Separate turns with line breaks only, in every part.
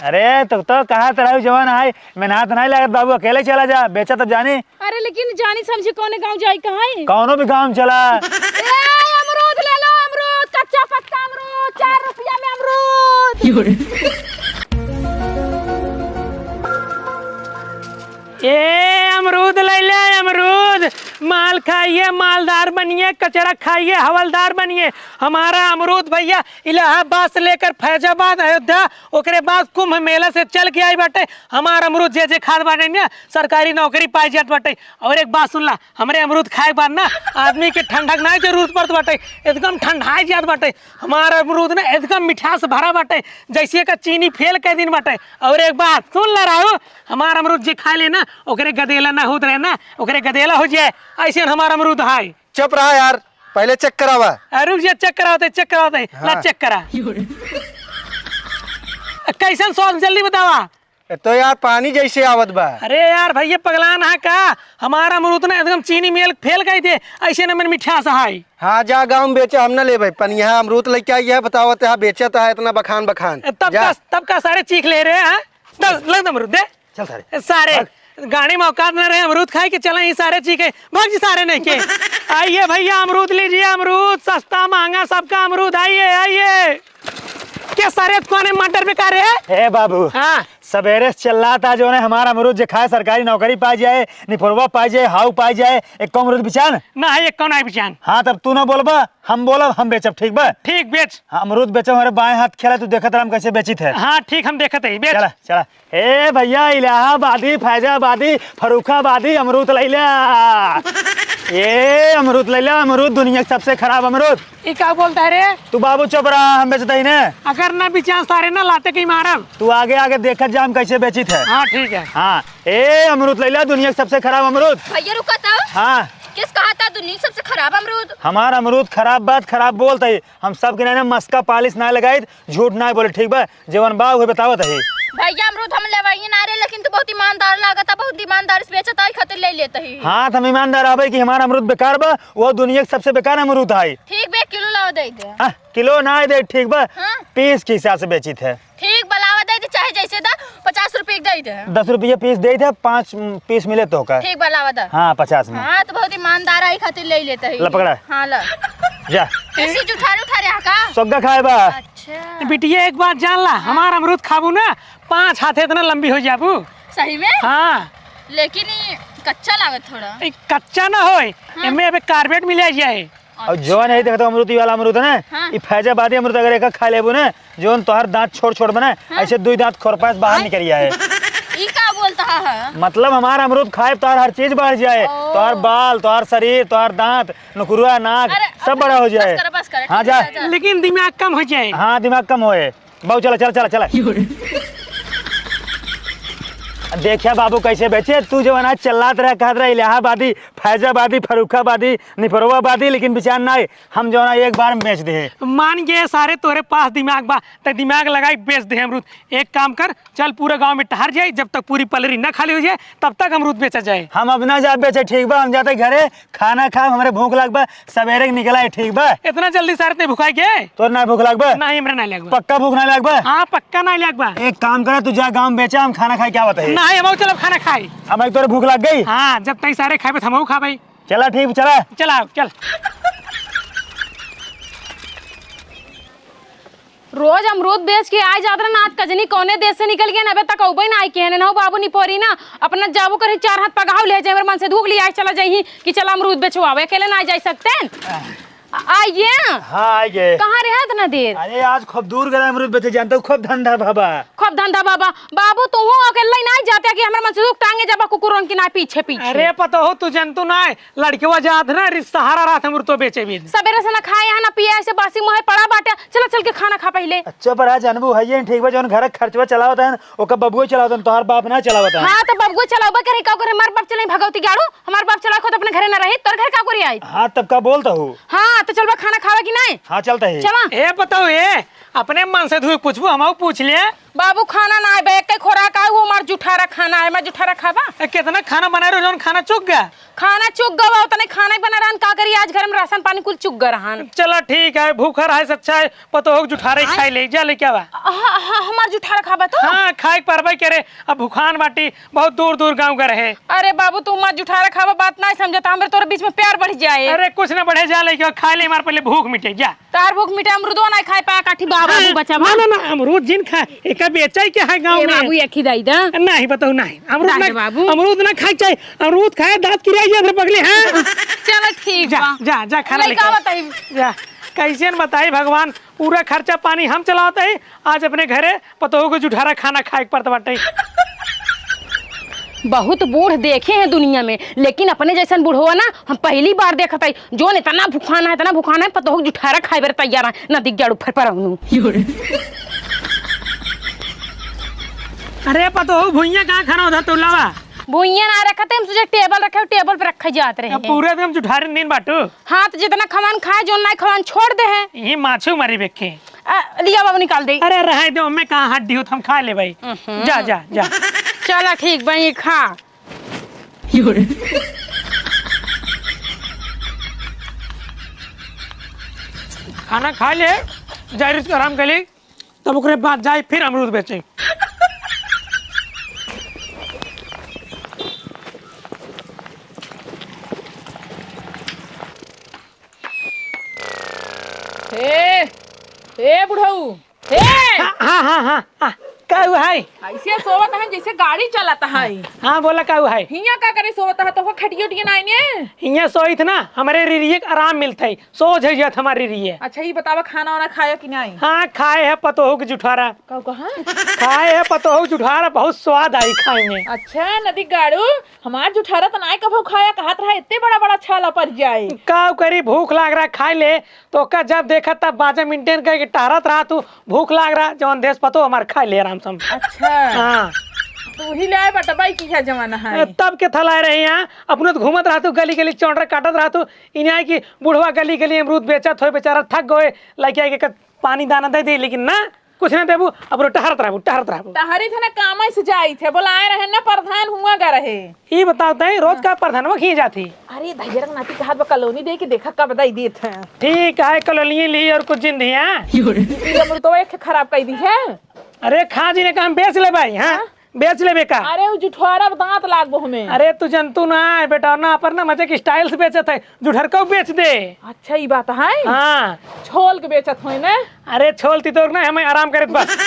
अरे तो कहा तरह जवान है मेहनत नहीं लागत बाबू, अकेले चला जा, बेचा तब जानी।
अरे लेकिन जानी समझी कौन गाँव जाई कहाँ है?
कौनो भी गाँव चला।
अमरूद ले लो, अमरूद कच्चा पक्का अमरूद, 4 रुपया में अमरूद।
अमरूद ले ले, अमरूद माल खाइए, मालदार बनिए, कचरा खाइए, हवलदार बनिए। हमारा अमरूद भैया इलाहाबाद से लेकर फैजाबाद, अयोध्या, ओकरे बाद कुंभ मेला से चल के आई बाटे। हमारा अमरूद जे खाद बाटे ना सरकारी नौकरी पाई जात बाटे। और एक बात सुन ला, हमरे अमरूद खाए बाद ना आदमी के ठंडक ना जरूरत पड़त बाटे, एकदम ठंडाई जात बाटे। हमारा अमरूद ना एकदम मिठास भरा बाटे, जैसे का चीनी फेल के दिन बाटे। और एक बात सुन ला राहु, हमारा अमरूद जे खा ले ना ओकरे गदेला ना होत रहे ना, ओकरे गदेला हो जाए, ऐसे हमारा अमरूद है।
चुप रहा यार, पहले चेक करावा।
रुक जा, चेक कराते
हाँ।
ला चेक करा। कैसन स्वाद जल्दी बतावा।
तो यार पानी जैसे आवत बा।
अरे यार भैया पगलान है का, हमारा अमरूद ना एकदम चीनी मेल फेल गई थे, ऐसे ना मैंने मिठास है।
हाँ जा गाँव में बेचे, हम न ले भाई पनिया अमरूद लेके आई है, बताओ तो बेचत है इतना बखान बखान।
तब का सारे चीख ले रहे हैं। लग अमरूद दे,
चल
सारे गाड़ी में औकात न रहे अमरूद खाए के चले, ही सारे चीखे भाग जी सारे नहीं के। आइए भैया अमरूद लीजिए, अमरूद सस्ता महंगा सबका अमरूद, आइए आइए। क्या सारे दुकानें मटर पे कर रहे हैं?
हे बाबू
हाँ
सवेरे चल रहा था जो है हमारा अमरूद जो खाए सरकारी नौकरी पाई जाए, निफरवा पाई जाए, हाउ पाई जाए, एक अमरूद बिचान
ना है, एक कौन है बिचान।
हाँ तब तू ना बोलबा, हम बोलब, हम बेचब, ठीक बा?
ठीक बेच।
हाँ, अमरूद बेचब, हमारे बाएं हाथ खेला तू देखत रहा हम कैसे बेची थे।
हाँ ठीक, हम देखते ही बेच।
चला चला। हे भैया इलाहाबादी, फैजाबादी, फरुखाबादी अमरूद ले लिया। ये अमरूद ले लिया, अमरूद दुनिया का सबसे खराब अमरूद।
ये क्या बोलता है रे?
तू बाबू चुप रहा, हम बेचते ही ना।
अगर ना बिचान सारे ना लाते कहीं मारब।
तू आगे आगे देखत जा हम कैसे बेची थे।
हाँ ठीक है।
हाँ ए अमरूद ले लिया, दुनिया का सबसे खराब अमरूद।
भैया रुका था,
हाँ
किस कहा था दुनिया की सबसे खराब अमरूद?
हमारा अमरूद खराब बात खराब बोलते ही, हम सब के ना मस्का पालिश ना लगाई, झूठ ना बोले, ठीक बा? जीवन बा हुए बतावत है।
भैया अमरूद हम लेवाइए ना रे, लेकिन तो बहुत ईमानदार लागता, बहुत ईमानदार से बेचता है, खातिर ले लेते ही।
हाँ हम ईमानदार आवे कि हमारा अमरूद बेकार बा, वो दुनिया का सबसे बेकार अमरूद है।
ठीक बे, किलो लावा दे दे।
हाँ, किलो ना दे, ठीक बा?
हाँ।
पीस के हिसाब से बेची थे।
ठीक बलावा दे दे, चाहे जैसे दा 50 रुपए दे दे।
10 रुपये पीस दे थे, 5 पीस मिले तो का।
ठीक बलावा दा।
हाँ 50 में।
हाँ तो बहुत ईमानदार है, खातिर ले लेते ही।
ला पकड़ा।
हाँ ला।
जा
ऐसी उठा रहा का?
सोग्गा खाए बा।
अच्छा
बिटिया एक बात जान ला, हमारा अमरूद खाबू ना 5 हाथ इतना लंबी हो जाबू।
सही में?
हाँ
लेकिन ये कच्चा लागत थोड़ा।
कच्चा ना हो, इनमें अबे कार्बेट मिले जाए।
और जो नहीं देखता अमरूद वाला अमरूद है ना,
हाँ।
ये फैजाबादी अमरूद अगर एक खा लेबू ना, जो तोहर दांत छोड़ छोड़ बना, ऐसे 2 दांत खोरपास बाहर निकल जाए।
ये क्या बोलता है?
मतलब हमारा अमरूद खाए तो हर चीज बढ़ जाए, तोहर बाल, तोहर शरीर, तोहर दांत, नुकुरुआ, नाक सब बड़ा हो जाए।
बस कर,
हाँ
ठीक
जा।
है, जा।
लेकिन दिमाग कम हो जाए।
हाँ दिमाग कम होए। बहु चला चला चला चला। देखिया बाबू कैसे बेचे, तू जो अनाज चलात रहा कहत रहा इलाहाबादी, फैजाबादी, फरुखाबादी, निफरवाबादी, लेकिन बिचार ना हम जो ना एक बार में बेच दे।
मान गए सारे तोरे पास दिमाग बा, तो दिमाग लगाई बेच दे अमरूद। एक काम कर, चल पूरे गांव में टहर जाए, जब तक पूरी पलरी ना खाली हो जाए तब तक अमरूद बेचा जाए।
हम अब ना जा बेचे, ठीक बा? हम जाते घरे खाना खा, हमारे भूख लग बा, सवेरे निकला है, ठीक बा?
इतना जल्दी सारे ते भुखाई के?
तो ना भूख लग बा?
नहीं हमरा ना लग बा।
पक्का भूख ना लग बा?
हाँ पक्का ना लग बा।
एक काम करे, तू जा गाँव में बेचा, हम खाना खाए, क्या बताइए?
नहीं हम चलो खाना खाई।
अब तोरे भूख लग गई?
हाँ जब तक सारे खाए हम खा भाई।
चला ठीक, चला
चला चल।
रोज अमरूद बेच के आ जात रहा, आज कजनी कौने देश से निकल गया, अबे तक औबई ना आई के ना बाबू निपोरी ना अपना जाबू करे 4 हाथ पगाव ले जाए, मन से धूख लिया चला जाई कि चला अमरूद बेचवावे, अकेले ना जा सकते हैं। आइए।
हाँ आइए।
कहाँ रहे इतना देर?
अरे आज खूब दूर गए अमरूद बेचे, जानते हो खूब धंधा बाबा।
खूब धंधा बाबा। बाबू तू हो अकेले नहीं जाते कि हमरा मन से दुख टांगे जब कुकुरन की ना पीछे पीछे।
अरे पता हो तू जंतु ना लड़के जात ना सहारा रात अमरूद तो बेचे भी।
सवेरे से ना खाए यहाँ ना पिए, ऐसे बासी मुहे पड़ा बाटे, चलो चल के खाना खा पहले।
अच्छा पर आज अनुभव है ये ठीक बा, जो घर खर्चवा चलावता है ओका बबुआ चलावता है, तोहर बाप ना चलावता है।
हाँ तो बबुआ चलावा करे का करे, हमार बाप चले भगवती गाड़ू, हमार बाप चला खुद अपने घरे ना रही, तोर घर का करे आई।
हाँ तब का बोलता हूँ।
हाँ तो चलवा खाना खावा कि नहीं?
हाँ चलता है।
चला
ए बताओ ये अपने मन से धुए पूछबू, हम पूछ ले।
बाबू खाना ना बे के खोराक आ वो मार जुठारा खाना है, मैं जुठारा खाबा।
कितना खाना बना रहे हो, जौन खाना चुक गया।
खाना चुक गवा उतने खाना ही बना रहन, का करी आज घर में राशन पानी कुल चुक ग रहन।
चलो ठीक है, भूखा रहा से अच्छा है पतो हो जुठारे खाई ले जा ले क्या बा।
हमार जुठारा खाबा तो।
हाँ खाए परबे करे, अब भूखान बाटी बहुत दूर दूर गाँव का रहे।
अरे बाबू तू मत जुठारा खाबा, बात नहीं समझता, हमारे तोरे बीच में प्यार बढ़ जाए।
अरे कुछ ना बढ़े जा ले खा ले, हमारे पहले भूख मिटे जा।
तार भूख मिटे अमरूदो नहीं खाए पाया काठी बाबा बच्चा।
ना ना ना अमरूद जिन खा एक बेचा क्या है गाँव में।
बाबू एक ही दाई दा
नहीं बताओ नहीं अमरूद
दाई
ना
बाबू।
अमरूद ना खाए चाहिए, अमरूद खाए दांत किराए पगले हैं।
चलो ठीक
जा
बा।
जा जा खाना
लइका
लेके
बताई।
जा। कैसे न बताई भगवान, पूरा खर्चा पानी हम चलाते हैं, आज अपने घरे पतोह को जुठारा खाना खाए पड़ता बाटे।
बहुत बूढ़ देखे हैं दुनिया में, लेकिन अपने जैसन बूढ़ हुआ ना हम पहली बार देखा है। जो इतना भुखाना है पतो हो जुठारा खाए बेर तैयार है ना दिख जाड़ू फर पर।
अरे पतोह भुइया कहाँ खाना उधर तो लावा
भुइया ना रखा थे, हम तुझे टेबल रखे, टेबल पे रखे जाते रहे।
पूरे दिन जुठारे दिन बाटू।
हाँ तो जितना खमान खाए जो ना खमान छोड़ दे है।
ये माछू मरी बेखे।
लिया बाबू निकाल दे।
अरे रह दो, मैं कहाँ हड्डी हूँ, हम खा ले भाई। जा जा जा
चला ठीक भाई खा।
खाना खा ले, जायरिस आराम कर ले, तब ओकरे बाद जाए फिर अमरूद बेचे।
ए बुढ़ऊ
हाँ हाँ हाँ हाँ का हुआ है?
ऐसे सोवत है जैसे गाड़ी चलाता है।
हाँ बोला का हुआ है?
हिया का करे सोवत है तो खटियो उटियो नहीं ने।
हिया सोई थे ना, हमारे रिरिये के आराम मिलता है, सो जात हमारी रिरिये।
अच्छा ये बतावा खाना वाना खाया कि नहीं?
हाँ खाए है पतोह के जुठारा।
कहा
खाए है पतोह के जुठारा, बहुत स्वाद आई खाए में।
अच्छा नदी गाड़ू हमार जुठारा तो नहीं कभू खाया, कहत रहा इतने बड़ा बड़ा छाला पड़ जाए।
का करी भूख लाग रहा खाई ले, तो का जब देखा तब बाजा मेंटेन करके टहरत रहा, तू भूख लाग रहा जौन देश पतो हमारे खाई ले आराम से।
अच्छा
हाँ
तो वही ले आए बटबाई की है जमाना है।
तब के थलाए रहे यहाँ अपने तो घूमत रहा तू, गली गली चौंडरा काटत रहा तू, इन्हें की बुढ़वा गली गली अमरूद बेचत हो, बेचारा थक गए, लगे के पानी दाना दे दी, लेकिन ना कुछ नहीं देबू, अब टहरत रहबू टहरत रहबू।
टहरी थे ना काम से जाई थे, बोलाए रहे ना प्रधान हुआ गा रहे।
ये बताते हैं रोज का प्रधान वो खी जाती।
अरे भैया नाती के हाथ में कलोनी दे के देखा कब बधाई दी थे।
ठीक है कलोनी ली और कुछ जिंदी है।
अमृतो एक खराब कर दी है।
अरे खा जी ने काम बेच ले भाई। हाँ बेच ले बेका।
अरे वो जुठवारा दांत लागबो हमें।
अरे तू जंतु ना है बेटा, ना पर ना मजे की स्टाइल से बेचत है, जुठर को बेच दे।
अच्छा ये बात है।
हाँ
छोल के बेचत हो ना।
अरे छोलती तो ना, हमें आराम करत बस।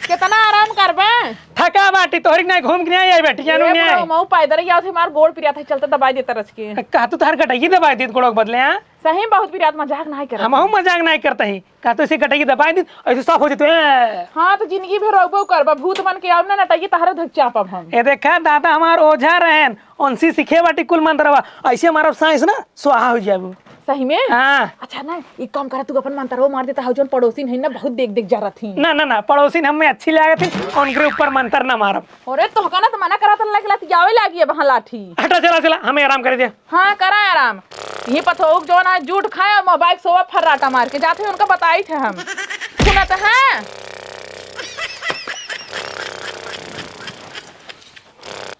कितना आराम करबे?
थका बाटी तोहरी ना घूम के नहीं आई बेटी जानू नहीं।
मऊ पैदल या थे मार गोड़ पिरिया था, चलते दबाई देता रच के।
का तू तार कटाई दबाई दी गोड़ों के बदले। हाँ
सही बहुत पिरिया मजाक नहीं कर।
हम मजाक नहीं करते ही, का तो इसे कटाई दबाई दी ऐसे साफ हो जाते।
हाँ तो जिंदगी भर रोबो करबा, भूत बन के आओ ना नटाई तहरे धक चापब हम।
ये देखा दादा हमार ओझा रहन, उनसी सीखे बाटी कुल मंत्रवा, ऐसे हमारा साइंस ना स्वाहा हो जाए।
सही में?
हाँ
अच्छा ना एक काम करा, तू अपन मंत्र मार देता है, जो पड़ोसी है ना बहुत देख देख जा रही थी।
ना ना ना पड़ोसी हमें अच्छी लगे थी, उनके ऊपर मंत्र ना मारब।
अरे तो ना तो मना करा था लग जावे लागी वहां लाठी।
हटा चला चला, हमें आराम कर दे।
हाँ करा आराम। ये पथोक जो ना जूट खाया मोबाइल सोवा फर्राटा मार के जाते उनका बताई थे हम। सुना तो है।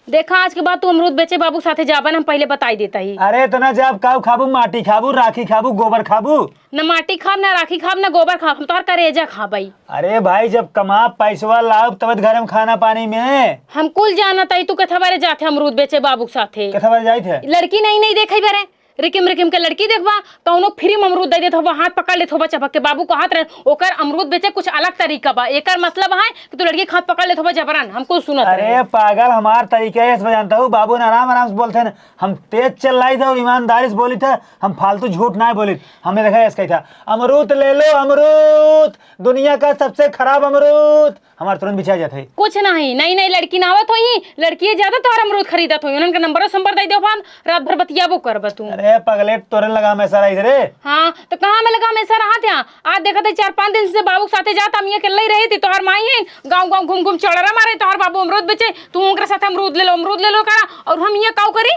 देखा आज के बाद तू अमरूद बेचे बाबू साथे जाबन, हम पहले बताई देता ही।
अरे इतना जब काऊ खाबू, माटी खाबू, राखी खाबू, गोबर खाबू।
न माटी खाब न राखी खाब न गोबर खाब, हम तोहर करेजा खाबई।
अरे भाई जब कमा पैसवा लाओ तब घर में खाना पानी में।
हम कुल जाना तई तू कथा बारे जाते अमरूद बेचे बाबू साथे।
कथा बार जाई थे।
लड़की नहीं देखे बारे, रिकिम रिकिम के लड़की देखबा तो उनो फ्री में अमरूद दे देत होबा, हाथ पकड़ लेत होबा चपक के। बाबू को हाथ रहे ओकर अमरूद बेचे कुछ अलग तरीका बा, एकर मतलब है कि तू लड़की हाथ पकड़ लेत होबा जबरन। हमको सुनत
अरे पागल, हमार तरीके है जानता हूँ। बाबू ने आराम आराम से बोलते हैं, हम तेज चल रही था और ईमानदारी से बोली था, हम फालतू झूठ ना बोली। हमने देखा इसका था, अमरूद ले लो अमरूद, दुनिया का सबसे खराब अमरूद। हमारे तुरंत बिछा जाता है।
कुछ नहीं नई लड़की नावत होई, लड़की ज्यादा तोहर अमरूद खरीदत होई, उनका नंबर दे दे भान, रात भर बतियाबो करब तू।
अरे पगले तोरे लगा मैं सारा इधर।
हाँ तो कहाँ में लगा मैं सर हाथ यहाँ आज देखा थे 4-5 दिन से बाबू साथे जाता हम ये के रही थी। तोहर माई है गाँव घूम घूम चौड़ा मारे, तोहर बाबू अमरूद बेचे, तू उनके साथ अमरूद ले लो करा, और हम ये काऊ करी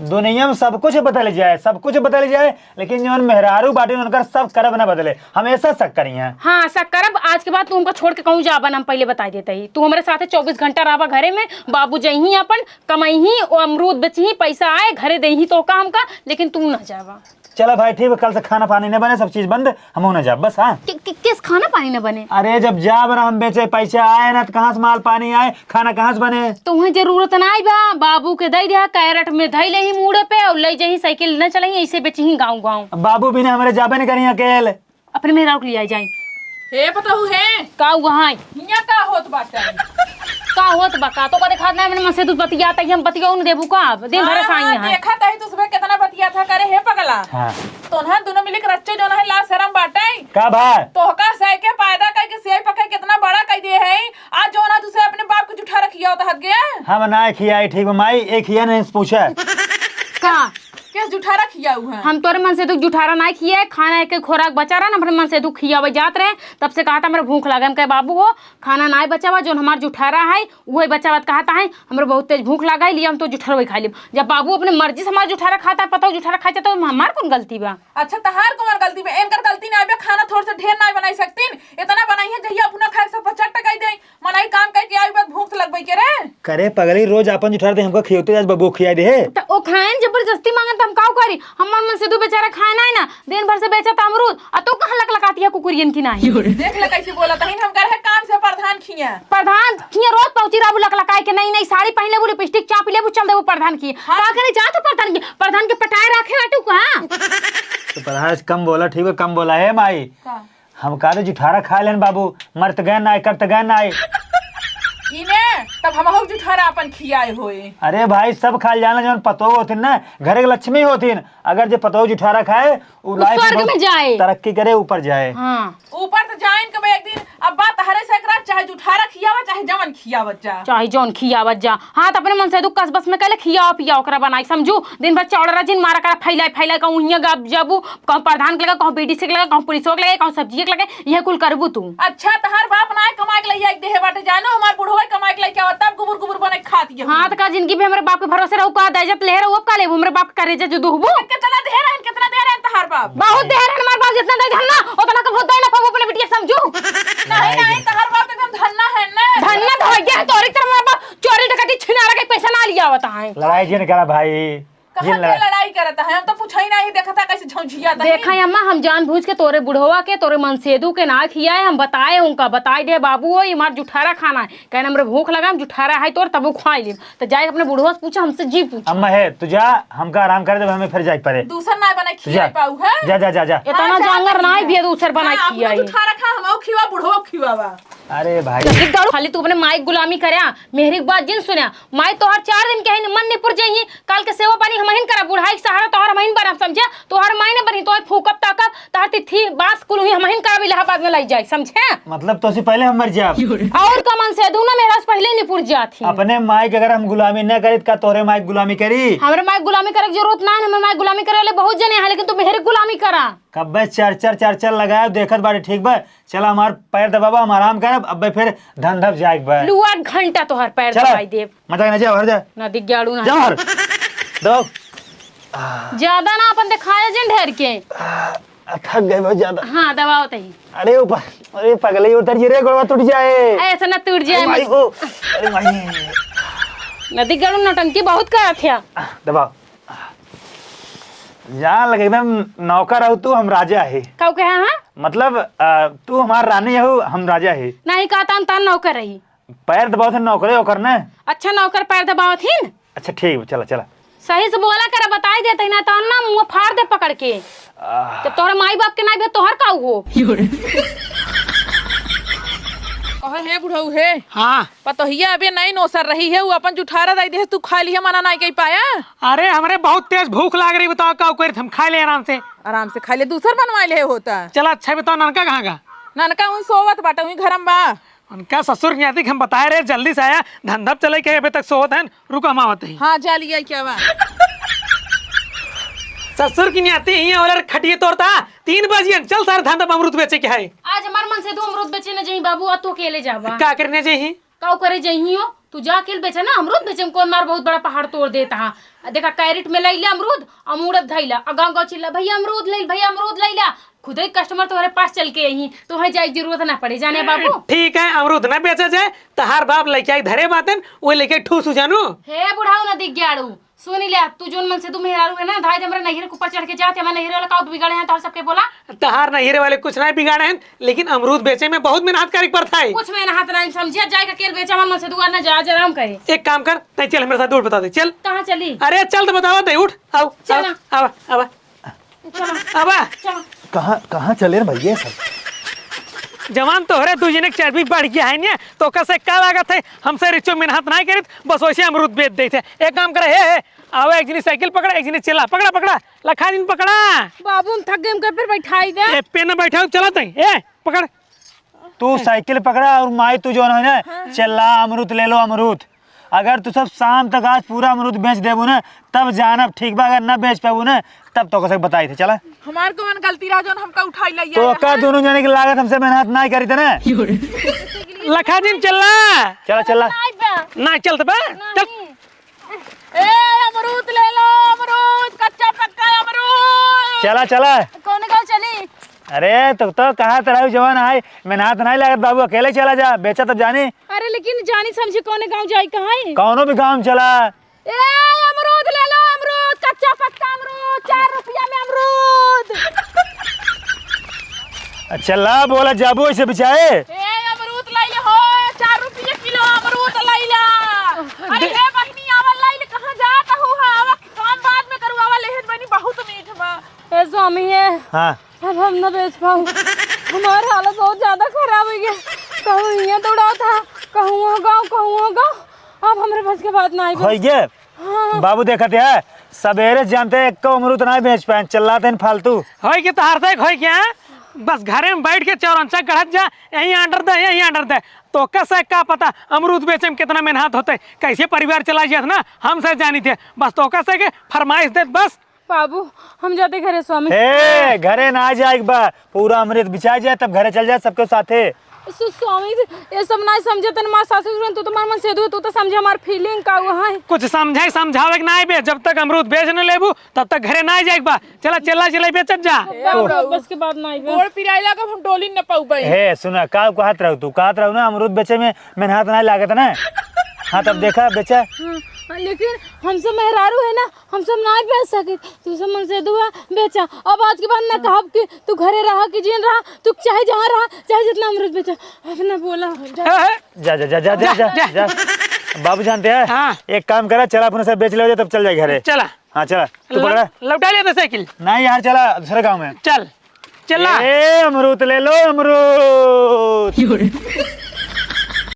दुनिया में सब कुछ बदल जाए, सब कुछ बदल जाए, लेकिन जो मेहरारू बाटी उनका सब करब ना बदले, हमेशा शक करी हैं।
हाँ सब करब। आज के बाद तू हमको छोड़ के कहूँ जाबन, हम पहले बता देते ही। तू हमारे साथ 24 घंटा रहा घरे में, बाबू जही अपन कमाई और अमरूद बेची, पैसा आए घरे दही तो का हमका, लेकिन तू न जावा।
चलो भाई ठीक है, कल से खाना पानी न बने, सब चीज बंद, हम न जा बस। हाँ
किस खाना पानी न बने?
अरे जब जा बना हम बेचे, पैसा आए ना तो कहाँ से माल पानी आए, खाना कहाँ से बने?
तुम्हें जरूरत ना आई बा, बाबू के दई दिया कैरेट में धई ले ही मुड़े पे और ले जाही, साइकिल न चलाई ऐसे बेची ही गाँव गाँव।
बाबू भी ने हमारे जाबे नहीं करी अकेले,
अपने मेहरा के लिए जाए।
हे पतहू है
का वहाँ
हिया का होत बाटे?
का होत बका तो कदे खात ना मैंने मन से दूध बतियाता ही, हम बतियाऊ न देबू का दिन भर साई
हाँ,
है।
देखा तही तो सुबह कितना बतिया था करे हे पगला।
हाँ
तो ना दोनों मिलके रच्चे जो ना ला शरम बाटे
का भाई
तो का सह के फायदा कह के सेई पका कितना बड़ा कह दिए है। आज जो ना तुझे अपने बाप को जुठा रखिया होता हद गया।
हम ना खियाई ठीक है माई, एक खिया नहीं पूछा
का
किस जुठा रखिया हुआ है?
हम तोरे मन से दुख जुठारा ना किया, खाना के खोराक बचा रहा ना, अपने मन से दुख खिया जात रहे। तब से कहा था मेरे भूख लगा, हम कहे बाबू हो खाना ना बचावा, जो हमार जुठारा है वही बचावत कहता है, हमारे बहुत तेज भूख लगा है, लिए हम तो जुठारा वही खा ली। जब बाबू अपने मर्जी से हमारा जुठारा खाता है, पता हो जुठारा खाते तो हमार कौन गलती बा?
अच्छा तहार कौन गलती बा? इनकर गलती ना बे, खाना थोड़ा सा ढेर ना बनाई सकतीन, इतना बनाई है जहिया अपना खाए सब पचट टकाई दे मनाई काम करके आई बात भूख लगबई के रे।
करे पगली रोज अपन जुठार दे हमको खियोते, आज बबू खिया दे
तो ओ खाएं जबरदस्ती मांगे तो हम काऊ करी? हमार मन से दो बेचारा खाए ना ना, दिन भर से बेचा था अमरूद, और तो कहाँ लक लगाती है कुकुरियन की नहीं।
देख ले कैसे बोला तहिन हम करे काम से प्रधान खिया।
प्रधान खिया रोज पहुंची राबू लक लगाए के नहीं नहीं साड़ी पहन लेबू, लिपस्टिक चाप लेबू, चल देबू प्रधान की। का करे जा तो प्रधान के पटाए रखे बाटू का।
तो प्रधान कम बोला, ठीक है कम बोला है माई।
का
हम कहा जुठारा खा लेन बाबू, मरत गए ना करत गए ना।
इने तब हम हो जुठारा अपन खियाए होए।
अरे भाई सब खा जाना, जब पतो होती ना घरे के लक्ष्मी होती, अगर जो पतो जुठारा खाए वो लाइफ
स्वर्ग में जाए,
तरक्की करे, ऊपर जाए।
हाँ
ऊपर तो जाइन कबे एक दिन। अब बात हरे से एकरा चाहे जुठारा खियावा चाहे जवन खियावत जा,
चाहे जौन खियावत जा। हाँ तो अपने मन से दुख कस बस में कहले खियाओ पियाओ ओकरा बनाई, समझू दिन भर चौड़ा जिन मारा करा फैलाए फैलाए, कहूँ हियाँ गाब जाबू, कहूँ प्रधान के लगा, कहूँ बीडी से लगा, कहूँ पुलिस के लगे, कहूँ सब्जी के लगे, यह कुल करबू तू।
अच्छा तहार बाप ना कमाए के लिए देहे बाटे जानो, हमार बुढ़वा कमाए के लिए क्या तब गुबुर गुबुर बने खाती है।
हाँ तो का जिंदगी में हमारे बाप के भरोसे रहू का दजत ले रहू, अब का लेबू हमारे बाप करे जो दुहबू।
कितना देर है तहार बाप?
बहुत देर है हमारे बाप जितना दे धन्ना उतना का बहुत देना पबू अपने बिटिया समझू।
नहीं तहार बाप एकदम धन्ना है ना।
धन्ना तो है क्या तोरी तरह हमारे बाप चोरी डकैती छिनारा के पैसा ना लिया होता है।
लड़ाई जी ने करा भाई,
कहाँ के लड़ाई करता है? हम तो पूछा ही नहीं, देखा था कैसे झौझिया था।
देखा है अम्मा, हम जानबूझ के तोरे बुढ़वा के तोरे मनसेदू के ना खियाए, हम बताए उनका बताई दे बाबू हो हमार जुठारा खाना है, कहना हमरे भूख लगा हम जुठारा है तोर तब खाई ली। तो जाए अपने बुढ़वा से पूछा, हमसे जी पूछा।
अम्मा है तू जा, हमका आराम कर दे, हमें फिर जाए पड़े।
दूसरा ना बना खिया पाऊ है।
जा जा जा जा।
इतना जांगर ना भी दूसर बना खियाई।
जुठारा खा हम खिवा बुढ़वा खिवावा।
अरे भाई
खाली तू अपने माई गुलामी करया, मेरी बात जिन सुनया, माई तोहर 4 दिन के मन निपुर जही, काल के सेवा पानी हमहिन करा, बुढ़ाई के सहारा तोहर हमहिन बना, समझे? तोहर माई ने बनी तोहर फूकब ताकब तोहर तिथि बास कुल हुई हमहिन करा, इलाहाबाद में लाई जाए, समझे?
मतलब तो से पहले हम मर जाए
और का मन से दू ना मेरा से पहले निपुर जाती।
अपने माई के अगर हम गुलामी न करी का तोरे माई गुलामी करी?
हमारे माई गुलामी करे की जरूरत ना है, हमारे माई गुलामी करे वाले बहुत जने हैं, लेकिन तू मेरी गुलामी करा।
कब चर लगाया देखत बारे, ठीक बा चला हमार पैर दबाबा, हम आराम करब, अब फिर धंधा जाए बा।
लुआ घंटा तोहर पैर दबाई देव,
मजा न जा हर जा
ना दिग्गाड़ू ना
जा हर दो।
ज्यादा ना अपन दिखाया जिन ढेर के
थक गए बहुत ज्यादा।
हाँ दबाओ तही।
अरे ऊपर, अरे पगले उतर जी रे, गोड़वा टूट जाए।
ऐसा ना टूट जाए,
माई को अरे माई
ना दिग्गाड़ू नौटंकी बहुत करत है।
दबाओ जान लगे एकदम नौकर हो तू, हम राजा है।
काऊ कहे हाँ?
मतलब तू हमार रानी हो, हम राजा है।
नहीं कहता तान नौकर रही।
पैर दबाओ थे नौकरे होकर ना।
अच्छा नौकर पैर दबाओ थी न?
अच्छा ठीक है, चला चला
सही से बोला कर बताई देते ना, तो ना मुंह फाड़ दे पकड़ के। तो तोहर माई बाप के ना तोहर काऊ हो।
कहे हे बुढ़ऊ हे।
हाँ
पतोहिया अबे नहीं नौसर रही है, वो अपन जुठारा दे दे तू खा लिया, मना नहीं कह पाया।
अरे हमरे बहुत तेज भूख लाग रही, बताओ क्या करी, हम खा ले आराम से।
आराम से खा ले, दूसर बनवा ले होता।
चला अच्छा बताओ ननका कहाँ का?
ननका उन सोवत बाटा हुई घरम बा।
उनका ससुर की आती हम बताए रहे जल्दी से आया, धंधा चले के अभी तक सोवत है, रुको हम आवत ही।
हाँ जा लिया क्या बा।
ससुर की नहीं आती यहाँ वाला खटिए तोड़ता 3 बजे, चल सारे धंधा अमरूद बेचे के है।
आज हमार मन से दो अमरूद बेचे न जही बाबू, आ तो अकेले जाबा।
क्या करने चाहिए?
काऊ करे जही हो, तू जा अकेले बेचा ना अमरूद बेचे में कौन मार बहुत बड़ा पहाड़ तोड़ देता है। देखा कैरेट में लैला अमरूद अमूरत धैला और गाँव गाँव चिल्ला भैया अमरूद ले भैया अमरूद लैला। खुद ही कस्टमर तुम्हारे पास चल के यही तो वहीं जाए जरूरत ना पड़े जाने बाबू।
ठीक है अमरूद ना बेचा जाए तो हर बाप लेके आई धरे बातें वो लेके ठूस हो जानू।
हे बुढ़ाऊ ना दिख गयाड़ू सुनी ले तू जोन मन से तू मेहरारू है ना धाय हमरे नहिरे के ऊपर चढ़ के जाते मैं नहिरे वाला काउट बिगाड़े हैं तो सबके बोला
तहार नहिरे वाले कुछ नहीं बिगाड़े हैं लेकिन अमरूद बेचे में बहुत मेहनत करे पड़ता है।
कुछ में हाथ नहीं समझिया जाएगा केल बेचा मन से दुकान ना जा आराम करे।
एक काम कर नहीं चल मेरे साथ उठ बता दे चल।
कहाँ चली?
अरे चल तो बतावा दे उठ आओ
चल
आवा आवा आवा।
कहाँ चले रे भैया सब?
जवान तो हरे दूजे ने चर्बी बढ़ गया है ना तो कैसे क्या लागत है हमसे रिचो मेहनत नहीं करी बस वैसे अमरूद बेच देते। एक काम करे हे आओ एक जनी साइकिल पकड़ा एक जनी चला पकड़ा पकड़ा लखा दिन पकड़ा।
बाबू हम थक गए हम फिर बैठाई दे
ए पे ना बैठा चला तई ए पकड़।
तू साइकिल पकड़ा और माई तू जो है ना चला अमरूद ले लो अमरूद। अगर तू सब शाम तक आज पूरा अमरूद बेच देबू ना तब जाना ठीक बा। अगर ना बेच पाबू ना तब तो कैसे बताई थे चला।
हमार कौन गलती रहा जो हमका उठाई लिया
तो का दोनों जने की लागत हमसे मेहनत नहीं करी थे ना।
लखा दिन चला
चला चला
ना चलते बा चल।
ए अमरूद ले लो अमरूद कच्चा पक्का अमरूद।
चला चला
कौन गाँव चली?
अरे तो कहा तरह जवान है मेहनत नहीं लागत बाबू अकेले चला जा बेचा तब जाने।
अरे लेकिन जानी समझे कौन गाँव जाए कहाँ है?
कौनो भी गाँव चला।
ए अमरूद ले लो अमरूद कच्चा पक्का अमरूद 4 रुपया में अमरूद।
चला बोला जाबू ऐसे बिचाए।
ए अमरूद लाई हो 4 रुपये किलो अमरूद लाई ला। अरे हे बहनी आवा लाई ले कहां जाता हो आवा काम बाद में करू आवा लेहत बनी बहुत मीठ बा।
ए स्वामी है
हाँ
अब हम न बेच पाऊँ हमारा हालत बहुत ज्यादा खराब हो गया। कहूँ यहाँ दौड़ा था कहूँ गाँव अब हमारे बस के बात नहीं।
हो गया बाबू देखते है सवेरे जानते हैं एक अमरूद नहीं बेच पाए चिल्लाते फालतू।
होई के तहार से होई क्या बस घरे में बैठ के चौरंचा गढ़त जा यहीं आर्डर दे तो कैसे क्या पता अमरूद बेचे में कितना मेहनत होते कैसे परिवार चला जाता ना हमसे जानी थे बस तो कैसे के फरमाइश दे बस।
बाबू हम जाते घरे स्वामी।
ए घरे ना जाए एक बार पूरा अमृत बिछा जाए तब घरे चल जाए सबके साथे।
स्वामी ये सब नहीं समझे तन मां सासू तू तो मन से तू तो समझे हमार फीलिंग का हुआ है।
कुछ समझावे के ना बे जब तक अमरूद बेच न लेबू तब तक घरे ना जाए बा चला चला बेचत जा।
बस के बाद नहीं
गोड़ पिराइला का हम टोली न पाऊ बई।
हे सुना का कहत रहू तू कहत रहू ना अमरूद बेचे में मेहनत नहीं लागत ना। हाँ तब देखा बेचा
लेकिन हम सब मेहरारू है ना हम सब नहीं बेच सके तू सब मन से दुआ बेचा। अब आज के बाद ना कहा कि तू घरे रहा कि जिन रहा तू चाहे जहाँ रहा चाहे जितना अमरूद बेचा अपना बोला
जा जा जा जा जा जा जा बाबू जानते हैं
हाँ।
एक काम करा चला अपने सब बेच ले तब चल जाए घरे।
चला
हाँ चला तू पकड़ा
लौटा लिया साइकिल
नहीं यार चला दूसरे गाँव में
चल चला
अमरूद ले लो अमरूद।